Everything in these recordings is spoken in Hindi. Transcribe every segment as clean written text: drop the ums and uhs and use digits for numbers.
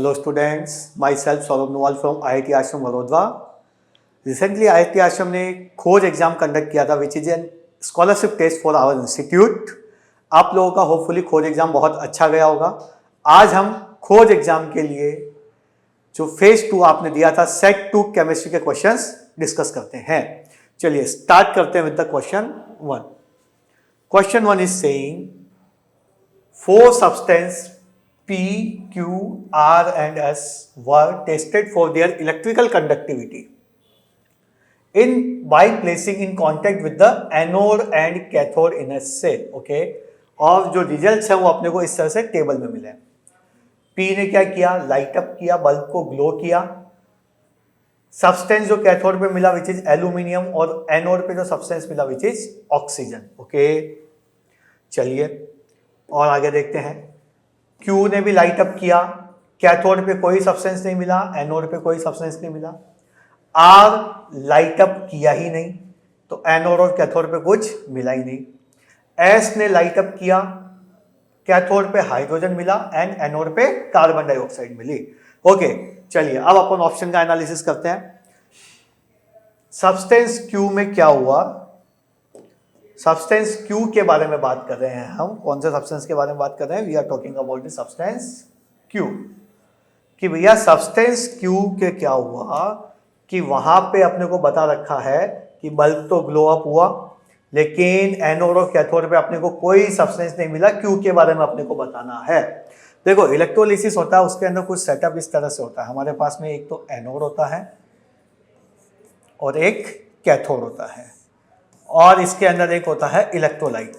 Hello students, myself Saurabh Nawal from IIT Ashram Vadodara. Recently IIT Ashram ने खोज एग्जाम कंडक्ट किया था which is an scholarship test for our institute. आप लोगों का होपफुली खोज एग्जाम बहुत अच्छा गया होगा. आज हम खोज एग्जाम के लिए जो फेज 2 आपने दिया था सेट 2 केमिस्ट्री के क्वेश्चंस डिस्कस करते हैं. चलिए स्टार्ट करते हैं with the question 1. Question 1 is saying 4 substances P, Q, R and S were tested for their electrical conductivity by placing in contact with the anode and cathode in a cell. Okay? और जो रिजल्ट्स हैं वो अपने को इस तरह से टेबल में मिले. P ने क्या किया, लाइट अप किया, बल्ब को ग्लो किया. सब्सटेंस जो कैथोड पे मिला विच इज एल्यूमिनियम और एनोड पे जो सब्सटेंस मिला विच इज ऑक्सीजन. ओके, चलिए और आगे देखते हैं. Q ने भी लाइट अप किया, कैथोड पे कोई सब्सटेंस नहीं मिला, एनोड पे कोई सब्सटेंस नहीं मिला. R लाइट अप किया ही नहीं, तो एनोड और कैथोड पे कुछ मिला ही नहीं. S ने लाइट अप किया, कैथोड पे हाइड्रोजन मिला एंड एनोड पे कार्बन डाइऑक्साइड मिली. ओके, चलिए अब अपन ऑप्शन का एनालिसिस करते हैं. सब्सटेंस Q में क्या हुआ, सब्सटेंस Q के बारे में बात कर रहे हैं हम. कौन से सब्सटेंस के बारे में बात कर रहे हैं? We are talking about the substance Q. कि भैया सब्सटेंस Q के क्या हुआ कि वहां पे अपने को बता रखा है कि बल्ब तो ग्लो अप हुआ, लेकिन एनोड और कैथोड पे अपने को कोई सब्सटेंस नहीं मिला. Q के बारे में अपने को बताना है. देखो इलेक्ट्रोलिसिस होता है, उसके अंदर कुछ सेटअप इस तरह से होता है. हमारे पास में एक तो एनोड होता है और एक कैथोड होता है, और इसके अंदर एक होता है इलेक्ट्रोलाइट.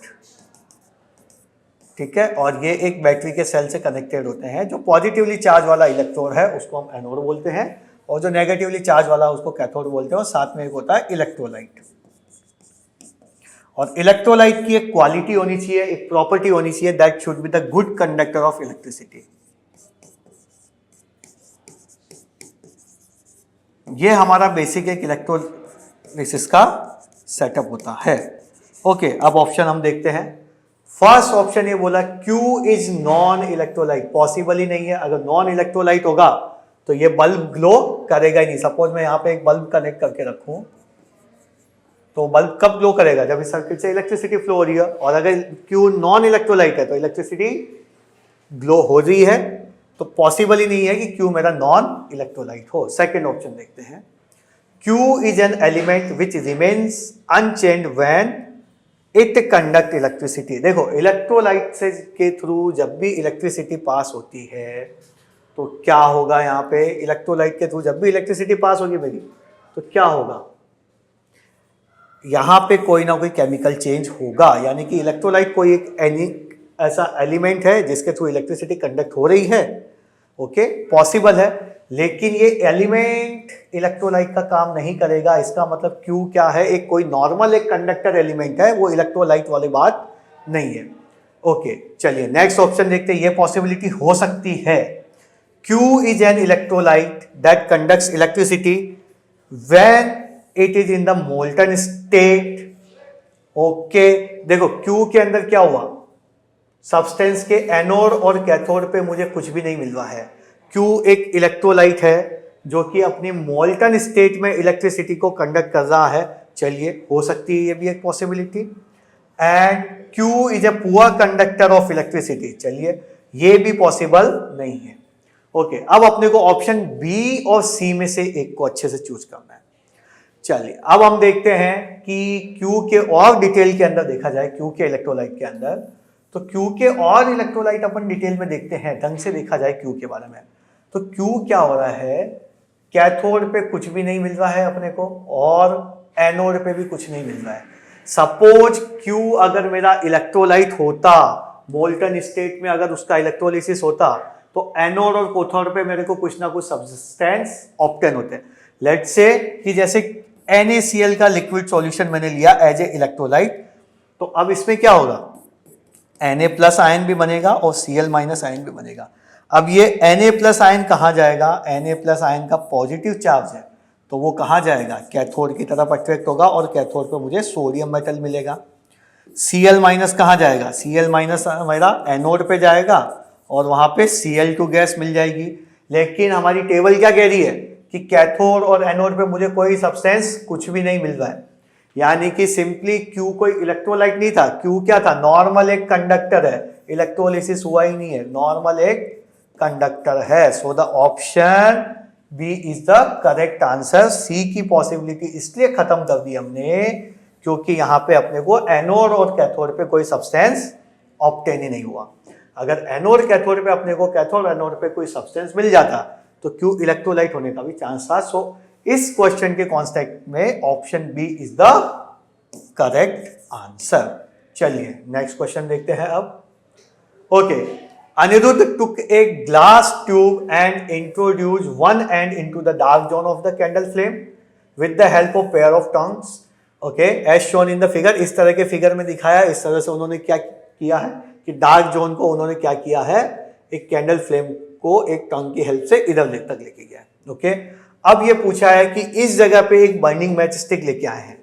ठीक है, और ये एक बैटरी के सेल से कनेक्टेड होते हैं. जो पॉजिटिवली चार्ज वाला इलेक्ट्रोड है उसको हम एनोड बोलते हैं, और जो नेगेटिवली चार्ज वाला उसको कैथोड बोलते हैं. और साथ में एक होता है इलेक्ट्रोलाइट. और इलेक्ट्रोलाइट की एक क्वालिटी होनी चाहिए, एक प्रॉपर्टी होनी चाहिए, that should be the good conductor of electricity. ये हमारा बेसिक एक इलेक्ट्रोलिसिस का सेटअप होता है. ओके, अब ऑप्शन हम देखते हैं. फर्स्ट ऑप्शन ये बोला Q is non electrolyte. Possible ही नहीं है. अगर नॉन इलेक्ट्रोलाइट होगा तो ये बल्ब ग्लो करेगा ही नहीं. सपोज मैं यहां पे एक बल्ब कनेक्ट करके रखूं तो बल्ब कब ग्लो करेगा? जब इस सर्किट से इलेक्ट्रिसिटी फ्लो हो रही है. और अगर Q नॉन इलेक्ट्रोलाइट है तो इलेक्ट्रिसिटी ग्लो हो रही है, तो पॉसिबल ही नहीं है कि Q मेरा नॉन इलेक्ट्रोलाइट हो. सेकेंड ऑप्शन देखते हैं. Q is an element which remains unchanged when it conduct electricity. देखो इलेक्ट्रोलाइट से के थ्रू जब भी इलेक्ट्रिसिटी पास होती है तो क्या होगा? यहाँ पे इलेक्ट्रोलाइट के थ्रू जब भी इलेक्ट्रिसिटी पास होगी मेरी तो क्या होगा? यहाँ पे कोई ना कोई केमिकल चेंज होगा. यानी कि इलेक्ट्रोलाइट कोई एक ऐसा एलिमेंट है जिसके थ्रू इलेक्ट्रिसिटी कंडक्ट हो रही है. ओके, पॉसिबल है, लेकिन ये एलिमेंट इलेक्ट्रोलाइट का काम नहीं करेगा. इसका मतलब Q क्या है? एक कोई नॉर्मल एक कंडक्टर एलिमेंट है, वो इलेक्ट्रोलाइट वाली बात नहीं है. ओके, चलिए नेक्स्ट ऑप्शन देखते हैं. ये पॉसिबिलिटी हो सकती है. Q is an electrolyte that conducts electricity when it is in the molten state. Okay, देखो Q के अंदर क्या हुआ? सब्सटेंस के एनोड और कैथोड पे मुझे कुछ भी नहीं मिल रहा है. Q एक इलेक्ट्रोलाइट है जो कि अपनी मोल्टन स्टेट में इलेक्ट्रिसिटी को कंडक्ट कर रहा है. चलिए, हो सकती है ये भी एक possibility. And Q is a poor conductor of electricity. चलिए, ये भी पॉसिबल नहीं है. ओके, अब अपने को ऑप्शन बी और सी में से एक को अच्छे से चूज करना है. चलिए अब हम देखते हैं कि Q के और डिटेल के अंदर देखा जाए. Q के इलेक्ट्रोलाइट के अंदर तो Q के और इलेक्ट्रोलाइट अपन डिटेल में देखते हैं, ढंग से देखा जाए Q के बारे में. तो Q क्या हो रहा है? कैथोड पे कुछ भी नहीं मिल रहा है अपने को, और एनोड पे भी कुछ नहीं मिल रहा है. सपोज Q अगर मेरा इलेक्ट्रोलाइट होता, मोल्टन स्टेट में अगर उसका इलेक्ट्रोलिसिस होता, तो एनोड और कैथोड पे मेरे को कुछ ना कुछ सब्सटेंस ऑब्टेन होते हैं. लेट्स से कि जैसे NaCl का लिक्विड सॉल्यूशन मैंने लिया एज ए इलेक्ट्रोलाइट, तो अब इसमें क्या होगा? Na प्लस आयन भी बनेगा और Cl माइनस आयन भी बनेगा. अब ये Na प्लस आयन कहाँ जाएगा? Na प्लस आयन का पॉजिटिव चार्ज है, तो वो कहाँ जाएगा? कैथोड की तरफ अट्रैक्ट होगा और कैथोड पर मुझे सोडियम मेटल मिलेगा. Cl माइनस कहाँ जाएगा? Cl माइनस मेरा एनोड पे जाएगा और वहाँ पे Cl2 गैस मिल जाएगी. लेकिन हमारी टेबल क्या कह रही है कि कैथोड और एनोड पे मुझे कोई सब्सटेंस कुछ भी नहीं मिल रहा है, यानी कि सिंपली क्यू कोई इलेक्ट्रोलाइट नहीं था, क्यू क्या था, नॉर्मल एक कंडक्टर है, इलेक्ट्रोलिसिस हुआ ही नहीं है, नॉर्मल एक कंडक्टर है। So the option B is the correct answer. C की पॉसिबिलिटी इसलिए खत्म कर दी हमने क्योंकि यहां पे अपने को एनोड और कैथोड पे कोई सब्सटेंस ऑब्टेन ही नहीं हुआ। अगर एनोड कैथोड पे अपने को कैथोड एनोड पे कोई सब्सटेंस मिल जाता तो क्यू इलेक्ट्रोलाइट होने का भी चांस था। सो इस क्वेश्चन के कॉन्टेक्स्ट में option B is the correct answer. चलिए नेक्स्ट क्वेश्चन देखते हैं अब। Okay, Aniruddh took a glass tube and introduced one end into the dark zone of the candle flame with the help of pair of tongues. Okay, as shown in the figure, इस तरह के फिगर में दिखाया, इस तरह से उन्होंने क्या किया है कि डार्क जोन को उन्होंने क्या किया है, एक कैंडल फ्लेम को एक टंग की हेल्प से इधर तक लेके गया। ओके, अब ये पूछा है कि इस जगह पे एक बर्निंग मैच स्टिक लेके आए हैं,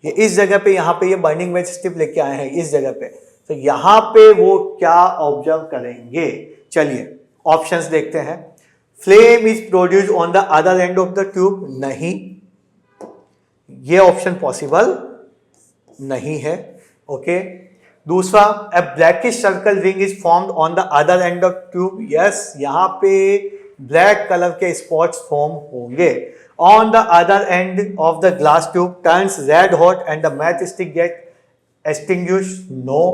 ये इस जगह पे, यहाँ पे ये बर्निंग मैच स्टिक लेके आए हैं इस जगह पे, तो यहां पे वो क्या ऑब्जर्व करेंगे। चलिए ऑप्शंस देखते हैं। Flame is produce on the other end of the tube, नहीं, ये ऑप्शन पॉसिबल नहीं है। ओके, दूसरा, a blackish circle ring is formed on the other end of tube, yes, यहां पे ब्लैक कलर के स्पॉट्स फॉर्म होंगे। On the other end of the glass tube turns red hot and the match stick get extinguished, no,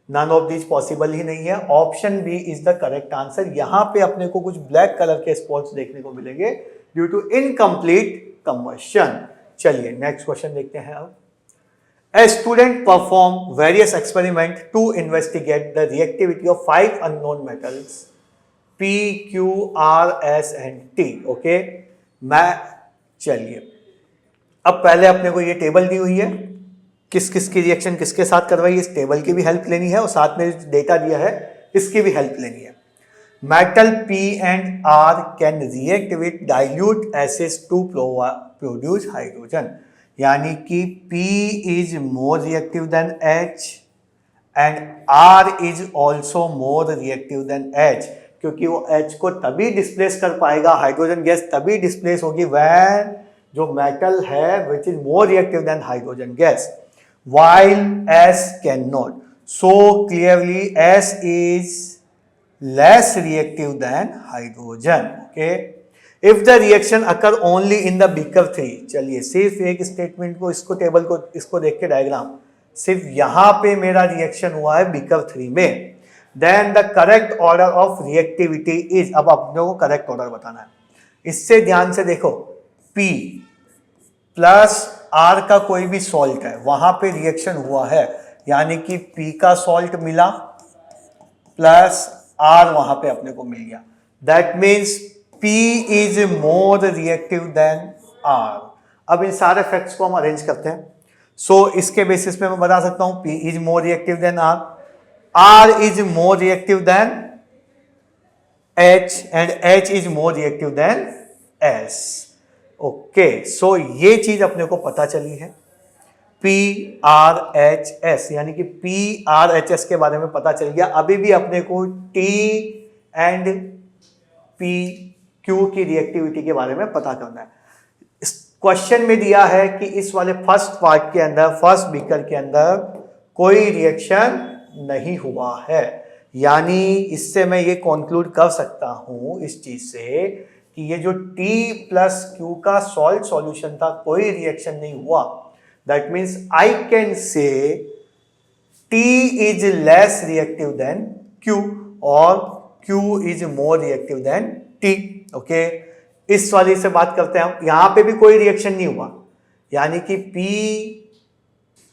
none of this possible ही नहीं है। ऑप्शन B is the correct answer. यहां पे अपने को कुछ ब्लैक कलर के स्पॉट्स देखने को मिलेंगे ड्यू टू इनकम्प्लीट कंबशन। चलिए नेक्स्ट क्वेश्चन देखते हैं अब। A student performed various experiments to investigate the reactivity of 5 unknown metals P, Q, R, S and T. Okay, चलिए अब पहले अपने को ये टेबल दी हुई है, किस किस की रिएक्शन किसके साथ करवाई, इस टेबल की भी हेल्प लेनी है और साथ में डेटा दिया है इसकी भी हेल्प लेनी है। Metal P and R can react with dilute acids to produce hydrogen, यानी कि P is more reactive than H and R is also more reactive than H, क्योंकि वो H को तभी डिस्प्लेस कर पाएगा, हाइड्रोजन गैस तभी डिस्प्लेस होगी व्हेन जो मेटल है which is more reactive than hydrogen gas, while S cannot. So clearly S is less reactive than hydrogen. Okay. If the reaction occur only in the beaker 3, चलिए सिर्फ एक स्टेटमेंट को, इसको टेबल को, इसको देख के डायग्राम, सिर्फ यहां पे मेरा रिएक्शन हुआ है बीकर 3 में, then the correct order of reactivity is, अब अपने को करेक्ट ऑर्डर बताना है, इससे ध्यान से देखो, P प्लस R का कोई भी सॉल्ट है, वहां पे रिएक्शन हुआ है, यानी कि P का सॉल्ट मिला प्लस R वहां पे अपने को मिल गया, that means P is more reactive than R। अब इन सारे फैक्ट्स को हम अरेंज करते हैं। सो इसके बेसिस पे मैं बता सकता हूं P is more reactive than R, R is more reactive than H and H is more reactive than S। Okay, so ये चीज अपने को पता चली है, PRHS, यानी कि PRHS के बारे में पता चल गया। अभी भी अपने को T एंड PQ की रिएक्टिविटी के बारे में पता करना है। इस क्वेश्चन में दिया है कि इस वाले फर्स्ट पार्ट के अंदर, फर्स्ट बीकर के अंदर कोई रिएक्शन नहीं हुआ है, यानी इससे मैं ये कंक्लूड कर सकता हूं इस चीज से कि ये जो T प्लस Q का सॉल्ट सॉल्यूशन था, कोई रिएक्शन नहीं हुआ। That means I can say T is less reactive than Q और Q is more reactive then T। Okay, इस वाली से बात करते हैं, यहां पे भी कोई रिएक्शन नहीं हुआ, यानी कि P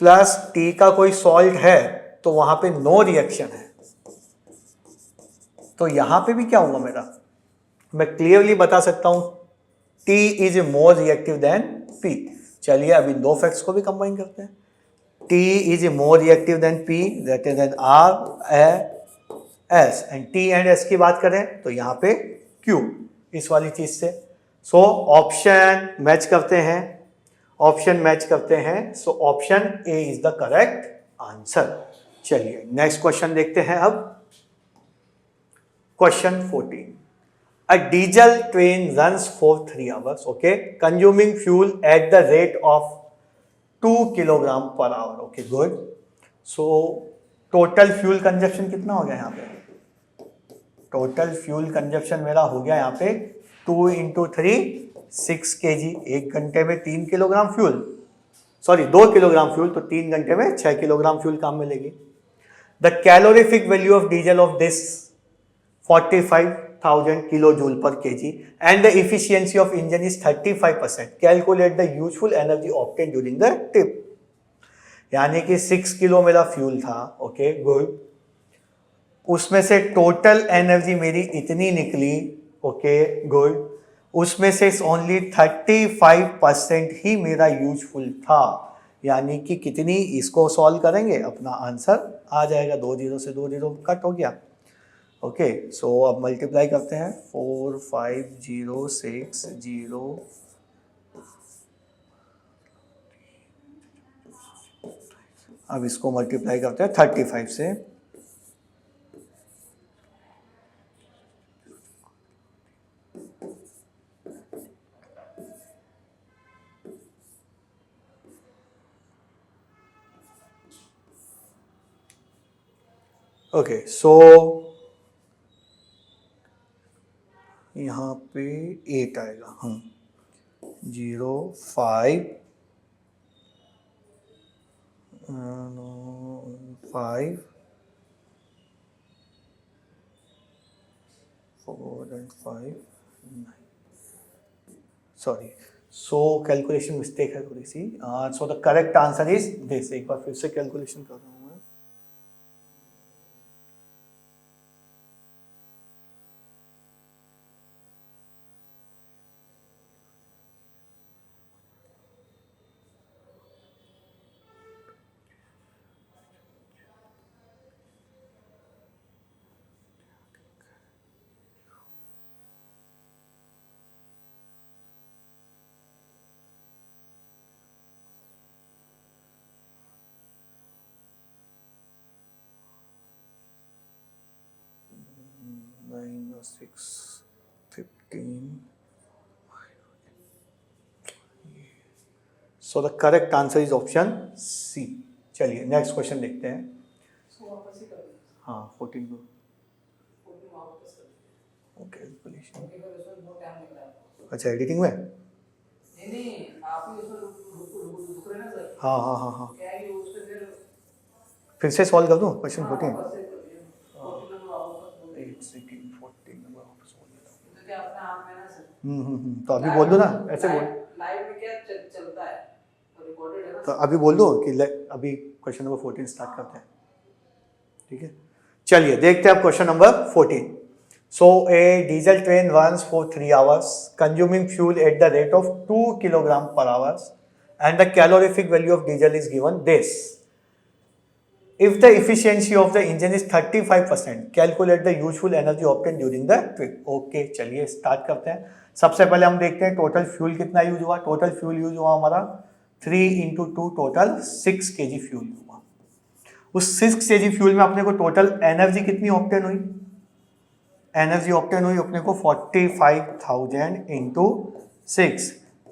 प्लस T का कोई सॉल्ट है तो वहां पे नो रिएक्शन है, तो यहां पे भी क्या होगा मेरा, मैं क्लियरली बता सकता हूं T is more reactive then P। चलिए अभी दो फैक्ट्स को भी कंबाइन करते हैं, T is more reactive then P greater than R S and T and S की बात करें तो यहाँ पे Q इस वाली चीज से। सो ऑप्शन मैच करते हैं, ऑप्शन मैच करते हैं, so option A is the correct answer. चलिए नेक्स्ट क्वेश्चन देखते हैं अब, question 14। A diesel train runs for 3 hours, okay, consuming fuel at the rate of 2 kilogram per hour. Okay, good. So total fuel consumption कितना हो गया यहाँ पे? टोटल फ्यूल कंजप्शन मेरा हो गया यहाँ पे 2 इंटू 3 6 kg, 1 घंटे में 3 kilogram fuel, sorry 2 kilogram fuel, तो 3 घंटे में 6 किलोग्राम फ्यूल काम मिलेगी. The calorific value of diesel of this 45,000 kilojoule per kg and the efficiency of engine is 35%. Calculate the useful energy obtained during the trip. यानी कि 6 किलो मेरा फ्यूल था. Okay, good. उसमें से टोटल एनर्जी मेरी इतनी निकली. Okay, good. उसमें से ओनली 35% ही मेरा यूजफुल था. यानी कि कितनी, इसको सॉल्व करेंगे अपना आंसर आ जाएगा. 2 जीरो से 2 जीरो कट हो गया. ओके, सो अब मल्टीप्लाई करते हैं. 4506 अब इसको मल्टीप्लाई करते हैं 35 से. ओके, सो यहाँ पे 8 आएगा. 05 5 4 and 5 9. Sorry, so calculation mistake है थोड़ी सी. So the correct answer is this. एक बार फिर से कैलकुलेशन कर रहा हूँ मैं. Six 15. So the correct answer is option C. चलिए नेक्स्ट क्वेश्चन देखते हैं. हाँ 14 को कैलकुलेशन. अच्छा, एडिटिंग में. हाँ हाँ हाँ हाँ, फिर से सॉल्व कर दूँ क्वेश्चन 14. तो अभी बोल दो ना, ऐसे बोल. लाइव में क्या चलता है, रिकॉर्डेड है ना. तो अभी बोल दो कि अभी क्वेश्चन नंबर 14 स्टार्ट करते हैं. ठीक है, चलिए देखते हैं अब question number 14. So A diesel train runs for 3 hours consuming fuel at the rate of 2 kilogram पर hours and the calorific value of diesel is given this. If the efficiency of the engine is 35%, calculate the useful energy obtained during the trip. Okay, चलिए स्टार्ट करते हैं. सबसे पहले हम देखते हैं टोटल फ्यूल कितना यूज हुआ. टोटल फ्यूल यूज हुआ हमारा 3 इंटू 2, टोटल 6 kg फ्यूल हुआ. उस 6 kg फ्यूल में अपने को टोटल एनर्जी कितनी ऑब्टेन हुई. एनर्जी ऑब्टेन हुई अपने को 45,000 into 6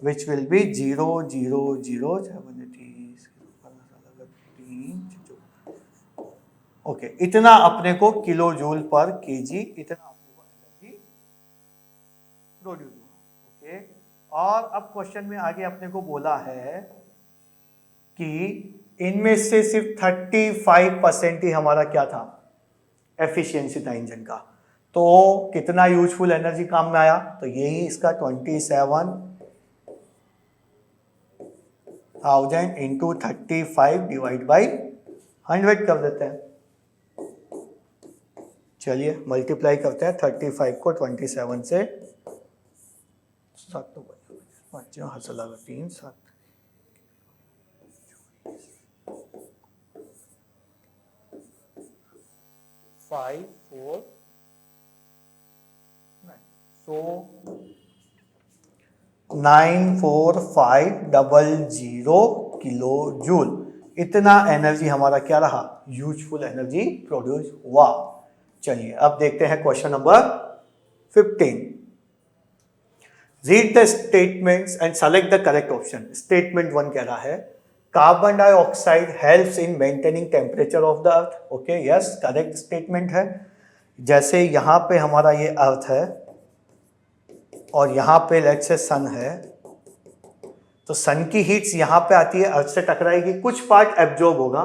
which will be 0.007. Okay, इतना अपने को किलो जूल पर केजी, इतना अपने को एनर्जी प्रोड्यूस हुआ. ओके, और अब क्वेश्चन में आगे अपने को बोला है कि इनमें से सिर्फ 35% ही हमारा क्या था, एफिशिएंसी था इंजन का. तो कितना यूजफुल एनर्जी काम में आया, तो यही इसका 27,000 इंटू 35 डिवाइड बाई 100 कर देते हैं. चलिए मल्टीप्लाई करते हैं 35 को 27 से. 7 तो 3 7 5 4 9. सो 94500 किलो जूल, इतना एनर्जी हमारा क्या रहा, यूजफुल एनर्जी प्रोड्यूस हुआ. चलिए अब देखते हैं question number 15. Read the statements and select the correct option. Statement 1 कह रहा है carbon dioxide helps in maintaining temperature of the earth. Okay, yes, correct statement है। जैसे यहाँ पे हमारा ये अर्थ है और यहाँ पे लेट्स से सन है, तो सन की हीट्स यहाँ पे आती है, अर्थ से टकराएगी, कुछ पार्ट एब्जॉर्ब होगा,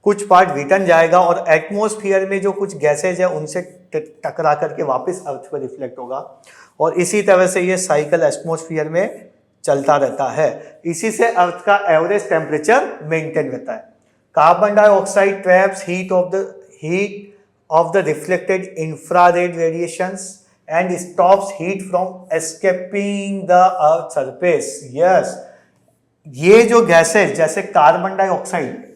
कुछ पार्ट रिटर्न जाएगा और एटमॉस्फेयर में जो कुछ गैसेज है उनसे टकरा करके वापस अर्थ पर रिफ्लेक्ट होगा और इसी तरह से ये साइकिल एटमॉस्फेयर में चलता रहता है। इसी से अर्थ का एवरेज टेम्परेचर मेंटेन रहता है। Carbon dioxide traps heat of the reflected infrared radiations and stops heat from escaping the earth surface. Yes, ये जो गैसेज जैसे कार्बन डाइऑक्साइड,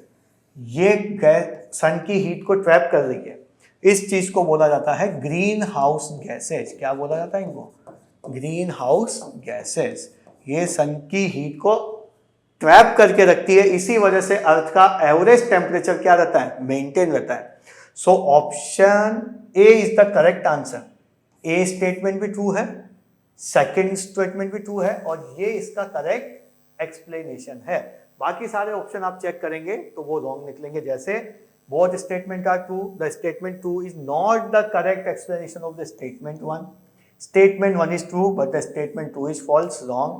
ये गैस सन की हीट को ट्रैप कर रही है, इस चीज को बोला जाता है ग्रीन हाउस गैसेज। क्या बोला जाता है इनको? Green house gases. ये सन की हीट को ट्रैप करके रखती है, इसी वजह से अर्थ का एवरेज टेम्परेचर क्या रहता है? मेंटेन रहता है। So option A is the correct answer. A statement भी ट्रू है, सेकंड स्टेटमेंट भी ट्रू है और ये इसका करेक्ट एक्सप्लेनेशन है। बाकी सारे ऑप्शन आप चेक करेंगे तो वो रॉन्ग निकलेंगे। जैसे both statement are true, the statement 2 is not the correct explanation of the statement 1. Statement 1 is true but the statement 2 is false, wrong.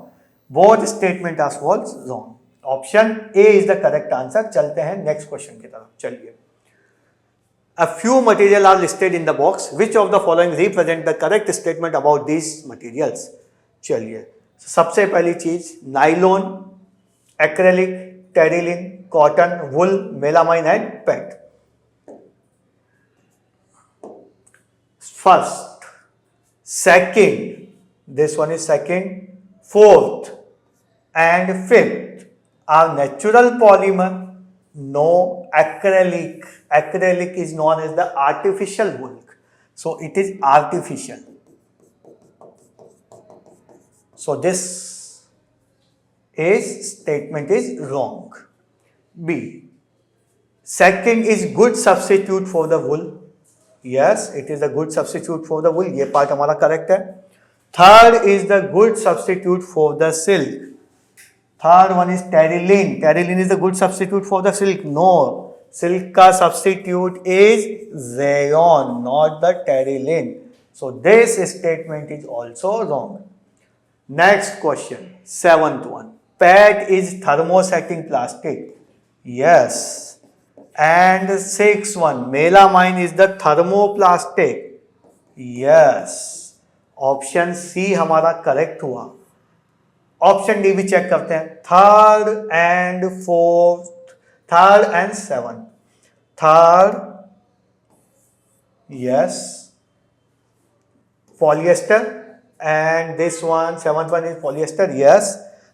Both statement are false, wrong. Option A is the correct answer. चलते हैं next question की तरफ। चलिए, a few material are listed in the box. Which of the following represent the correct statement about these materials? चलिए, सबसे पहली चीज nylon, acrylic, Terylene, cotton, wool, melamine and PET. First, second, this one is second, fourth and fifth are natural polymer. No, acrylic. Acrylic is known as the artificial bulk. So it is artificial. So this statement is wrong. B. Second is good substitute for the wool. Yes, it is a good substitute for the wool. ये पार्ट हमारा करेक्ट है। Third is the good substitute for the silk. Third one is teriline. Teriline is the good substitute for the silk. No, silk का substitute is rayon, not the teriline. So this statement is also wrong. Next question, seventh one. PET is thermosetting plastic. Yes. And sixth one, melamine is the thermoplastic. Yes. Option C हमारा करेक्ट हुआ। ऑप्शन डी भी चेक करते हैं। Third and fourth, third and seven. Third, yes, polyester and this one, seventh one is polyester, yes,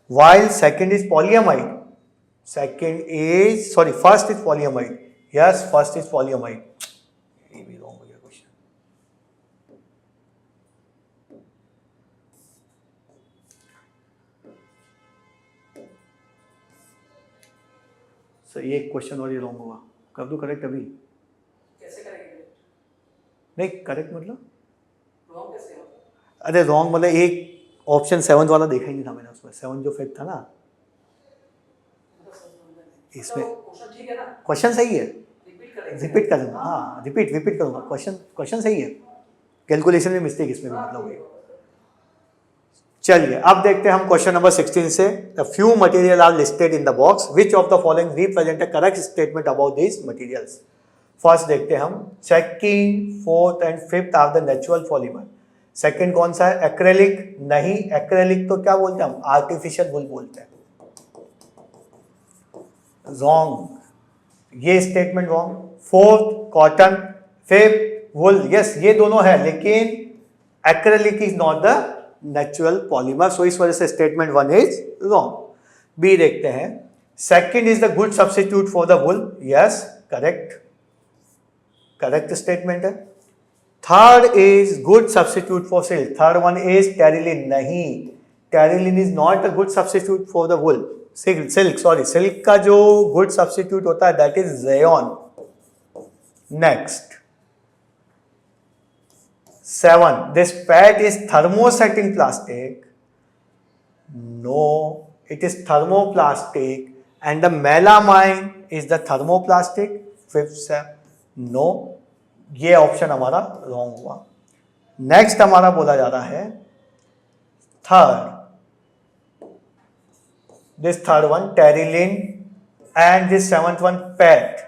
while second is polyamide. First is polyamide. Yes, first is polyamide. ये भी wrong हो गया क्वेश्चन। सर ये क्वेश्चन और ये रॉन्ग हुआ, कर दो करेक्ट अभी। कैसे करेंगे? नहीं करेक्ट मतलब रॉन्ग कैसे? अरे रॉन्ग मतलब एक ऑप्शन सेवंथ वाला देखा ही नहीं था मैंने, उसमें सेवन जो फिफ्थ था ना, इसमें ठीक है ना, क्वेश्चन सही है। रिपीट करूँगा, हाँ रिपीट करूँगा। क्वेश्चन सही है, कैलकुलेशन में मिस्टेक इसमें भी मतलब हुई। चलिए अब देखते हैं हम क्वेश्चन नंबर 16 से। The few material are listed in the box, which of the following represent a correct statement about this materials. First देखते हैं हम, second, fourth and fifth are the natural polymer. Second कौन सा है? एक्रेलिक। नहीं, एक्रेलिक तो क्या बोलते हैं हम? आर्टिफिशियल वुल बोलते हैं। रॉन्ग, ये statement wrong. Fourth cotton, fifth wool, yes ये दोनों है, लेकिन acrylic is not the natural polymer, so इस वजह से statement one is wrong. B देखते हैं, second is the good substitute for the wool, yes correct statement है। Third is good substitute for silk, third one is terylene. नहीं, terylene is not a good substitute for the wool, silk का जो गुड सब्स्टिट्यूट होता है that is rayon. Next 7, this PET is thermosetting plastic, No, it is thermoplastic and the melamine is the thermoplastic. Fifth step, no, ये ऑप्शन हमारा रॉन्ग हुआ. नेक्स्ट हमारा बोला जा रहा है third, this third one Terilene and this seventh one PET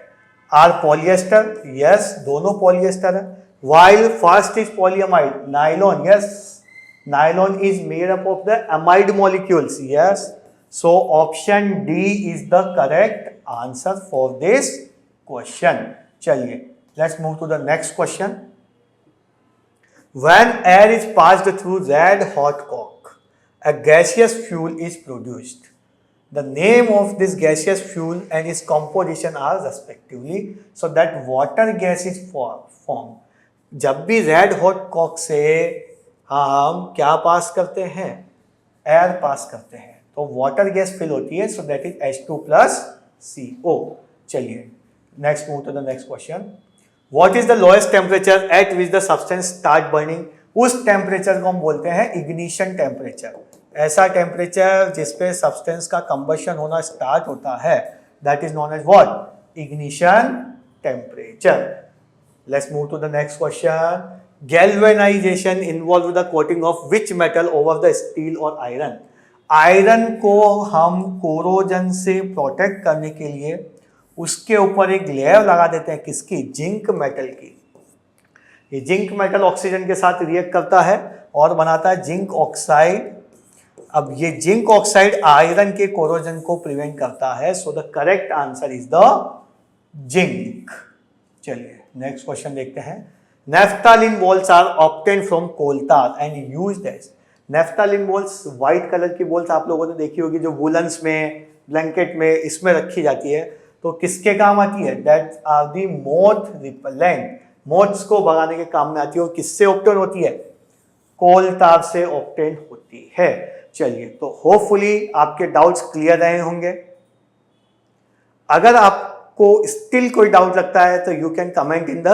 are polyester. Yes, दोनों polyester है. While first is polyamide, nylon. Yes, nylon is made up of the amide molecules. Yes, so option D is the correct answer for this question. चलिए, let's move to the next question. When air is passed through red hot coke, a gaseous fuel is produced. The name of this gaseous fuel and its composition are respectively, so that water gas is formed. जब भी रेड हॉट कॉक से हम क्या पास करते हैं, एयर पास करते हैं, तो वाटर गैस फिल होती है, सो दैट इज H2+CO. चलिए, next move to the next question. What is the lowest temperature at which the substance start burning? उस टेम्परेचर को हम बोलते हैं इग्निशन टेम्परेचर. ऐसा टेम्परेचर जिसपे सब्सटेंस का कंबशन होना स्टार्ट होता है, that is known as what? Ignition temperature. Let's move to the next question. Galvanisation involve the coating of which metal over the steel और आयरन? आयरन को हम कोरोजन से प्रोटेक्ट करने के लिए उसके ऊपर एक लेयर लगा देते हैं. किसकी? जिंक मेटल की. ये जिंक मेटल ऑक्सीजन के साथ रिएक्ट करता है और बनाता है जिंक ऑक्साइड. अब ये जिंक ऑक्साइड आयरन के कोरोजन को प्रिवेंट करता है, so the correct answer is the zinc. चलिए, नेक्स्ट क्वेश्चन देखते हैं. Naphthalene balls are obtained from coal tar and used as. Naphthalene balls white colour की बॉल्स आप लोगों ने देखी होगी, जो वुलन्स में, ब्लैंकेट में, इसमें रखी जाती है. तो किसके काम आती है? That are the moth repellent. Moths को भगाने के काम में आती है. और किससे ऑब्टेन होती है? कोल टार से ऑब्टेन होती है. चलिए, तो होपफुली आपके डाउट्स क्लियर रहे होंगे. अगर आपको स्टिल कोई डाउट लगता है तो you can comment in the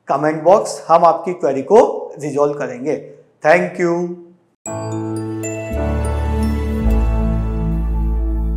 comment box. हम आपकी क्वेरी को रिजॉल्व करेंगे. Thank you.